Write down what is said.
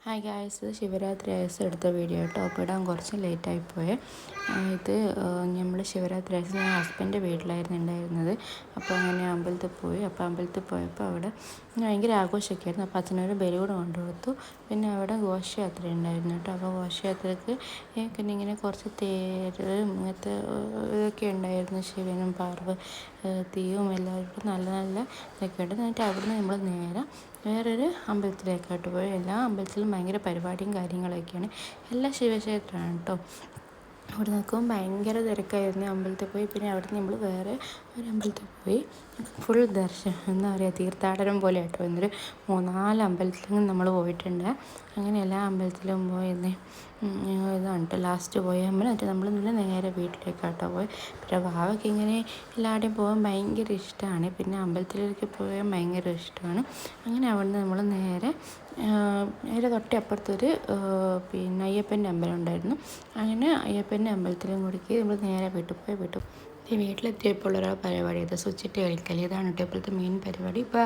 Hi guys, ഇത് ശിവരാത്രി ആയസ് എടുത്ത video കേട്ടോ. അപ്പോൾ ഇടാൻ കുറച്ച് ലേറ്റായിപ്പോയെ. ഇത് നമ്മൾ ശിവരാത്രി ആയസ് ഞാൻ ഹസ്ബൻഡിൻ്റെ വീട്ടിലായിരുന്നു ഉണ്ടായിരുന്നത്. അപ്പോൾ അങ്ങനെ അമ്പലത്തിൽ പോയി. അപ്പോൾ അമ്പലത്തിൽ പോയപ്പോൾ അവിടെ ഭയങ്കര ആഘോഷമൊക്കെ ആയിരുന്നു. അപ്പോൾ അച്ഛനൊരു ബലൂൺ കൊണ്ടുകൊടുത്തു. പിന്നെ അവിടെ ഘോഷയാത്ര ഉണ്ടായിരുന്നു കേട്ടോ. അപ്പോൾ ഘോഷയാത്രയ്ക്ക് പിന്നെ ഇങ്ങനെ കുറച്ച് തേര് ഇങ്ങനത്തെ ഇതൊക്കെ ഉണ്ടായിരുന്നു. ശിവനും പാർവതിയും എല്ലാവരും നല്ല നല്ല ഇതൊക്കെ ഉണ്ട്. എന്നിട്ട് അവിടുന്ന് നമ്മൾ നേരെ വേറൊരു അമ്പലത്തിലേക്കായിട്ട് പോയി. എല്ലാ അമ്പലത്തിലും ഭയങ്കര പരിപാടിയും കാര്യങ്ങളൊക്കെയാണ്. എല്ലാം ശിവക്ഷേത്രമാണ് കേട്ടോ. അവിടെ നിൽക്കുമ്പോൾ ഭയങ്കര തിരക്കായിരുന്നു. അമ്പലത്തിൽ പോയി. പിന്നെ അവിടെ നിന്ന് നമ്മൾ വേറെ ഒരു അമ്പലത്തിൽ പോയി. ഫുൾ ദർശനം, എന്താ പറയുക, തീർത്ഥാടനം പോലെ കേട്ടോ. എന്നൊരു 3-4 അമ്പലത്തിലും നമ്മൾ പോയിട്ടുണ്ട്. അങ്ങനെ എല്ലാ അമ്പലത്തിലും പോയി ഇതാണ് കേട്ടോ ലാസ്റ്റ് പോയ അമ്പലം. എന്നിട്ട് നമ്മൾ നേരെ വീട്ടിലേക്കാട്ടോ പോയി. പിന്നെ വാവയ്ക്ക് ഇങ്ങനെ എല്ലാവരുടെയും പോകാൻ ഭയങ്കര ഇഷ്ടമാണ്. പിന്നെ അമ്പലത്തിലേക്ക് പോകാൻ ഭയങ്കര ഇഷ്ടമാണ്. അങ്ങനെ അവിടുന്ന് നമ്മൾ നേരെ തൊട്ടപ്പുറത്തൊരു പിന്നെ അയ്യപ്പൻ്റെ അമ്പലം ഉണ്ടായിരുന്നു. അങ്ങനെ അയ്യപ്പൻ്റെ അമ്പലത്തിലും കൂടിക്ക് നമ്മൾ നേരെ വീട്ടിൽ പോയി. വീട്ടിലെത്തിയപ്പോൾ ഒരാൾ പരിപാടി ചെയ്ത് സ്വിച്ചിട്ട് കളിക്കൽ. ഇതാണ് കേട്ടോ ഇപ്പോഴത്തെ മെയിൻ പരിപാടി. ഇപ്പോൾ